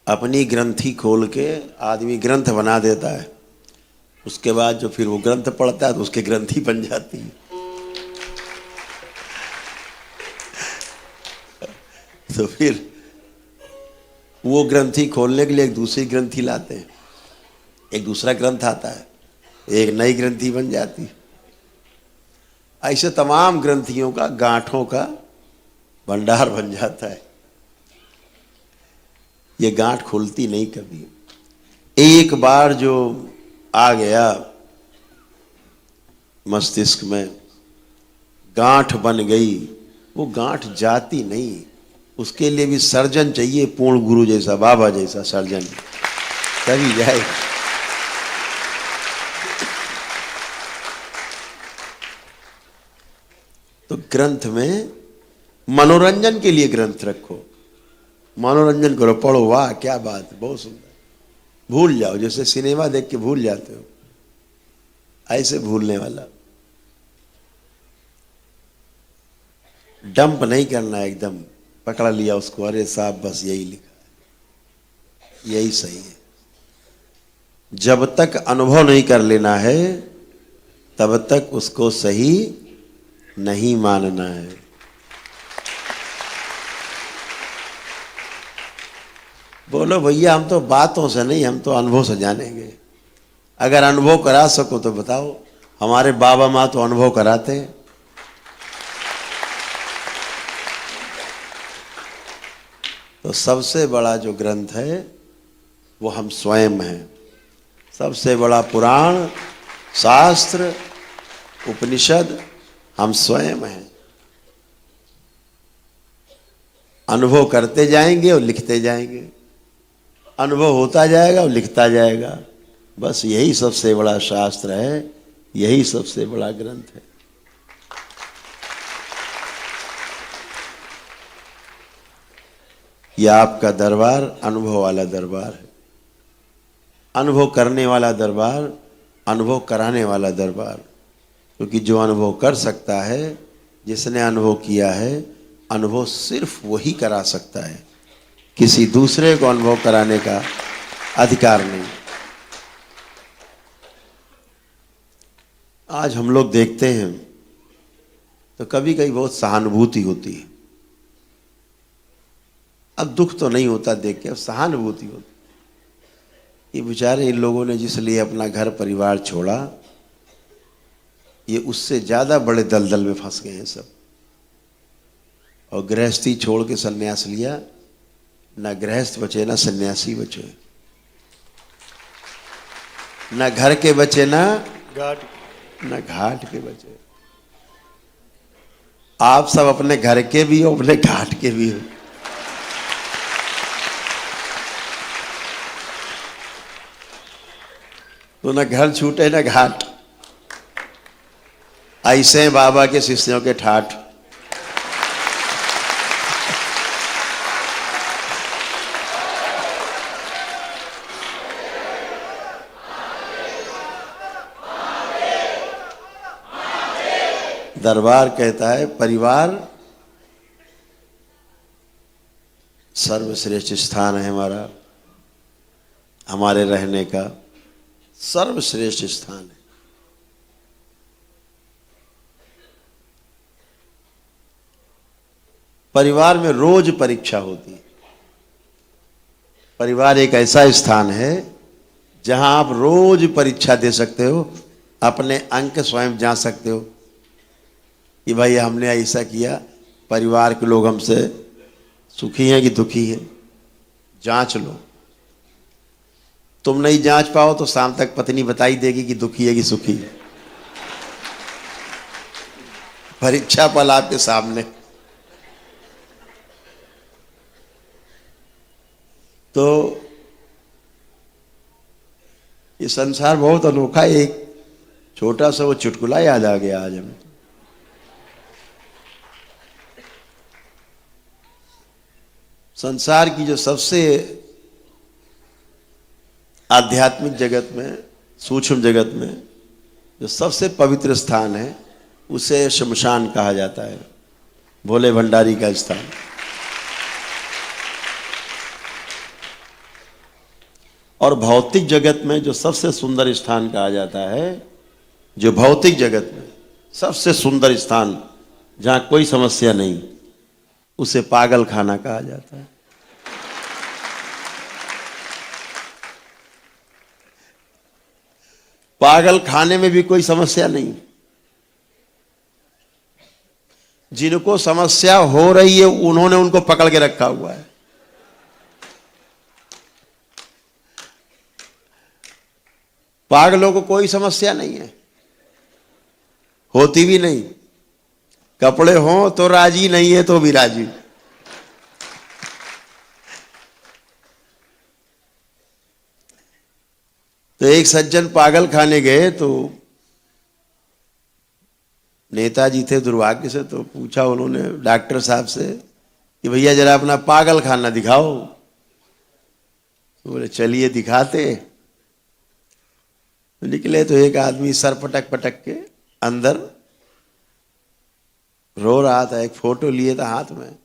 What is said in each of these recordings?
अपनी ग्रंथि खोल के आदमी ग्रंथ बना देता है, उसके बाद जो फिर वो ग्रंथ पढ़ता है तो उसकी ग्रंथि बन जाती है। तो फिर वो ग्रंथि खोलने के लिए एक दूसरी ग्रंथि लाते हैं, एक दूसरा ग्रंथ आता है, एक नई ग्रंथि बन जाती है। ऐसे तमाम ग्रंथियों का, गांठों का भंडार बन जाता है। ये गांठ खुलती नहीं कभी। एक बार जो आ गया मस्तिष्क में, गांठ बन गई, वो गांठ जाती नहीं। उसके लिए भी सर्जन चाहिए, पूर्ण गुरु जैसा, बाबा जैसा सर्जन, तभी जाएगी। तो ग्रंथ में मनोरंजन के लिए ग्रंथ रखो, मनोरंजन करो, पढ़ो, वाह क्या बात है, बहुत सुंदर। भूल जाओ, जैसे सिनेमा देख के भूल जाते हो, ऐसे भूलने वाला। डंप नहीं करना, एकदम पकड़ लिया उसको, अरे साहब बस यही लिखा है, यही सही है। जब तक अनुभव नहीं कर लेना है तब तक उसको सही नहीं मानना है। बोलो भैया हम तो बातों से नहीं, हम तो अनुभव से जानेंगे। अगर अनुभव करा सको तो बताओ। हमारे बाबा माँ तो अनुभव कराते हैं। तो सबसे बड़ा जो ग्रंथ है वो हम स्वयं हैं। सबसे बड़ा पुराण, शास्त्र, उपनिषद हम स्वयं हैं। अनुभव करते जाएंगे और लिखते जाएंगे, अनुभव होता जाएगा और लिखता जाएगा। बस यही सबसे बड़ा शास्त्र है, यही सबसे बड़ा ग्रंथ है। यह आपका दरबार अनुभव वाला दरबार है, अनुभव करने वाला दरबार, अनुभव कराने वाला दरबार। क्योंकि जो अनुभव कर सकता है, जिसने अनुभव किया है, अनुभव सिर्फ वही करा सकता है, किसी दूसरे को अनुभव कराने का अधिकार नहीं। आज हम लोग देखते हैं तो कभी कभी बहुत सहानुभूति होती है। अब दुख तो नहीं होता देख के, अब सहानुभूति होती। ये बेचारे इन लोगों ने जिस लिए अपना घर परिवार छोड़ा, ये उससे ज्यादा बड़े दलदल में फंस गए हैं सब। और गृहस्थी छोड़ के सन्यास लिया, ना गृहस्थ बचे ना सन्यासी बचे, ना घर के बचे ना घाट के बचे। आप सब अपने घर के भी हो, अपने घाट के भी हो। तो ना घर छूटे ना घाट। ऐसे बाबा के शिष्यों के ठाठ। दरबार कहता है परिवार सर्वश्रेष्ठ स्थान है हमारा, हमारे रहने का सर्वश्रेष्ठ स्थान है। परिवार में रोज परीक्षा होती है। परिवार एक ऐसा स्थान है जहां आप रोज परीक्षा दे सकते हो, अपने अंक स्वयं जांच सकते हो कि भाई हमने ऐसा किया, परिवार के लोग हमसे सुखी हैं कि दुखी हैं, जांच लो। तुम नहीं जांच पाओ तो शाम तक पत्नी बताई देगी कि दुखी है कि सुखी है। परीक्षा पल आपके सामने। तो ये संसार बहुत अनोखा है। एक छोटा सा वो चुटकुला याद आ गया आज हमें। संसार की जो सबसे आध्यात्मिक जगत में, सूक्ष्म जगत में जो सबसे पवित्र स्थान है, उसे शमशान कहा जाता है, भोले भंडारी का स्थान। और भौतिक जगत में जो सबसे सुंदर स्थान कहा जाता है, जो भौतिक जगत में सबसे सुंदर स्थान जहां कोई समस्या नहीं, उसे पागल खाना कहा जाता है। पागल खाने में भी कोई समस्या नहीं। जिनको समस्या हो रही है उन्होंने उनको पकड़ के रखा हुआ है। पागलों को कोई समस्या नहीं है, होती भी नहीं। कपड़े हों तो राजी, नहीं है तो भी राजी। तो एक सज्जन पागल खाने गए तो नेताजी थे दुर्भाग्य से, तो पूछा उन्होंने डॉक्टर साहब से कि भैया जरा अपना पागल खाना दिखाओ। तो बोले चलिए दिखाते। तो निकले तो एक आदमी सर पटक पटक के अंदर रो रहा था। एक फोटो लिए था हाथ में,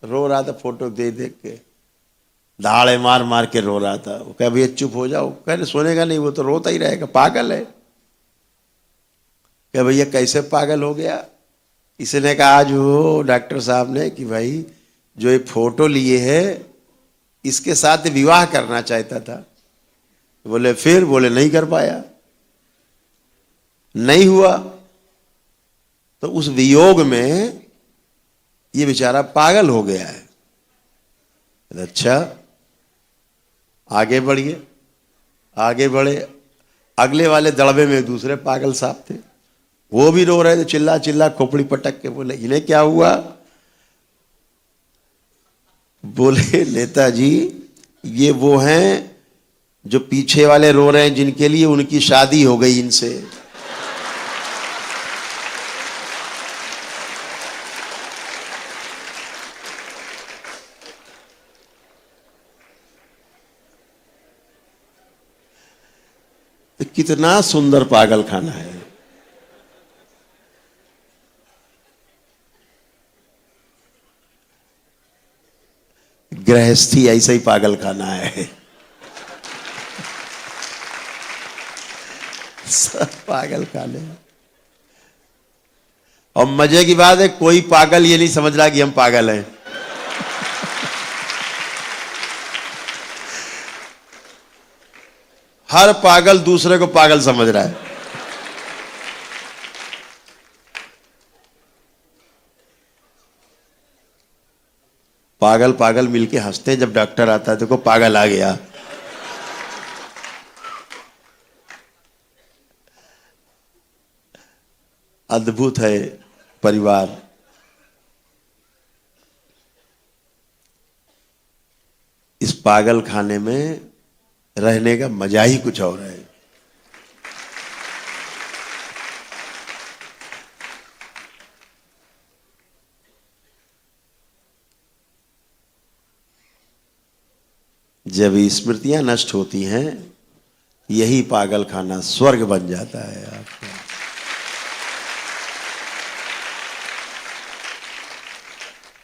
रो रहा था फोटो देख देख के, दाड़े मार मार के रो रहा था। वो कह भैया चुप हो जाओ। कह रहे सोनेगा नहीं, वो तो रोता ही रहेगा, पागल है। कह भैया कैसे पागल हो गया? इसने कहा आज वो डॉक्टर साहब ने कि भाई जो एक फोटो लिए है इसके साथ विवाह करना चाहता था। बोले फिर? बोले नहीं कर पाया, नहीं हुआ। तो उस वियोग में ये बेचारा पागल हो गया है। अच्छा आगे बढ़िए। आगे बढ़े, अगले वाले दड़बे में दूसरे पागल साहब थे, वो भी रो रहे थे, चिल्ला चिल्ला खोपड़ी पटक के। बोले इन्हें क्या हुआ? बोले नेताजी ये वो हैं जो पीछे वाले रो रहे हैं, जिनके लिए उनकी शादी हो गई इनसे। तो कितना सुंदर पागल खाना है। गृहस्थी ऐसा ही पागल खाना है। सब पागल खाने। और मजे की बात है कोई पागल ये नहीं समझ रहा कि हम पागल हैं। हर पागल दूसरे को पागल समझ रहा है। पागल पागल मिलके हंसते हैं जब डॉक्टर आता है, देखो पागल आ गया। अद्भुत है परिवार। इस पागल खाने में रहने का मजा ही कुछ और है। जब स्मृतियां नष्ट होती हैं, यही पागल खाना स्वर्ग बन जाता है आपका।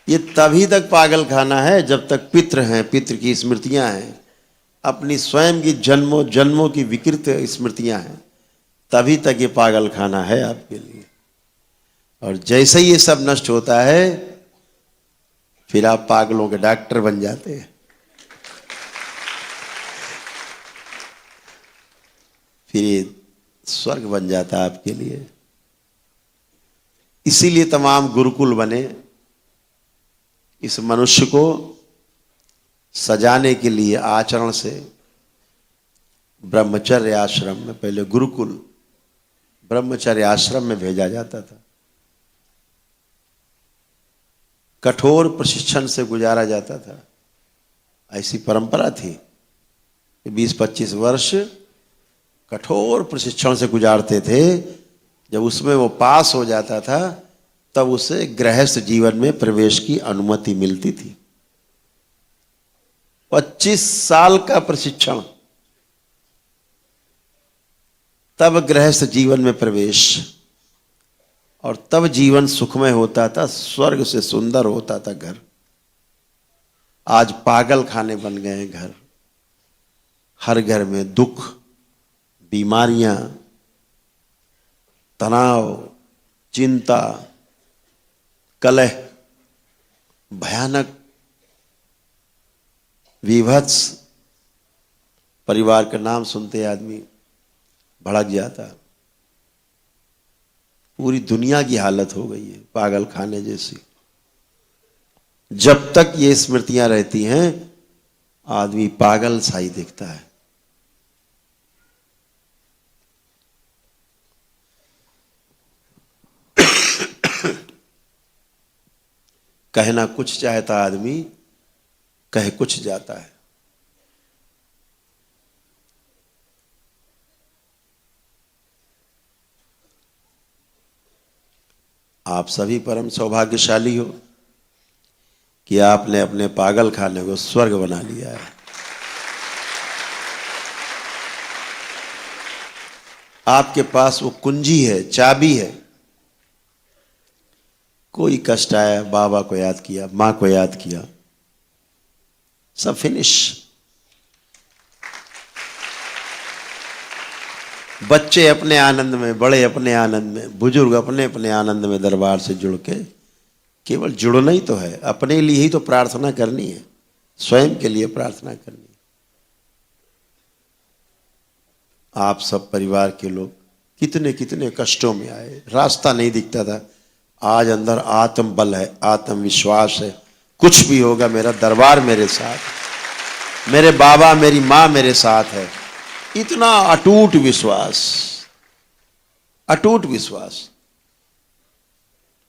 ये तभी तक पागल खाना है जब तक पितृ हैं, पितृ की स्मृतियां हैं, अपनी स्वयं की जन्मों जन्मों की विकृत स्मृतियां हैं, तभी तक ये पागल खाना है आपके लिए। और जैसे ही ये सब नष्ट होता है, फिर आप पागलों के डॉक्टर बन जाते हैं। फिर ये स्वर्ग बन जाता है आपके लिए। इसीलिए तमाम गुरुकुल बने, इस मनुष्य को सजाने के लिए आचरण से। ब्रह्मचर्य आश्रम में, पहले गुरुकुल ब्रह्मचर्य आश्रम में भेजा जाता था, कठोर प्रशिक्षण से गुजारा जाता था। ऐसी परंपरा थी कि 20-25 वर्ष कठोर प्रशिक्षण से गुजारते थे। जब उसमें वो पास हो जाता था तब उसे गृहस्थ जीवन में प्रवेश की अनुमति मिलती थी। 25 साल का प्रशिक्षण, तब गृहस्थ जीवन में प्रवेश, और तब जीवन सुखमय होता था, स्वर्ग से सुंदर होता था घर। आज पागल खाने बन गए हैं घर। हर घर में दुख, बीमारियां, तनाव, चिंता, कलह, भयानक, विभत्स। परिवार का नाम सुनते आदमी भड़क जाता। पूरी दुनिया की हालत हो गई है पागल खाने जैसी। जब तक ये स्मृतियां रहती हैं आदमी पागल सा ही दिखता है। कहना कुछ चाहता आदमी, कह कुछ जाता है। आप सभी परम सौभाग्यशाली हो कि आपने अपने पागल खाने को स्वर्ग बना लिया है। आपके पास वो कुंजी है, चाबी है। कोई कष्ट आया, बाबा को याद किया, मां को याद किया, सब फिनिश। बच्चे अपने आनंद में, बड़े अपने आनंद में, बुजुर्ग अपने अपने आनंद में दरबार से जुड़ के, केवल जुड़ना ही तो है, अपने लिए ही तो प्रार्थना करनी है, स्वयं के लिए प्रार्थना करनी है। आप सब परिवार के लोग कितने कितने कष्टों में आए, रास्ता नहीं दिखता था। आज अंदर आत्म बल है, आत्मविश्वास है, कुछ भी होगा मेरा दरबार मेरे साथ, मेरे बाबा मेरी मां मेरे साथ है। इतना अटूट विश्वास, अटूट विश्वास।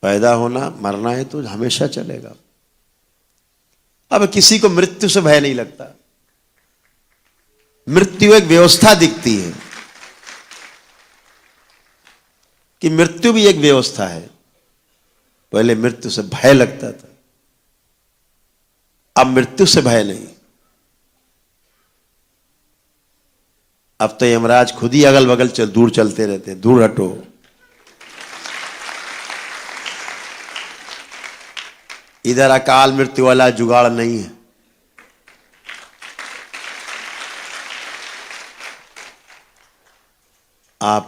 पैदा होना मरना है तो हमेशा चलेगा। अब किसी को मृत्यु से भय नहीं लगता। मृत्यु एक व्यवस्था दिखती है कि मृत्यु भी एक व्यवस्था है। पहले मृत्यु से भय लगता था, अब मृत्यु से भय नहीं। अब तो यमराज खुद ही अगल बगल दूर चलते रहते, दूर हटो। इधर अकाल मृत्यु वाला जुगाड़ नहीं है। आप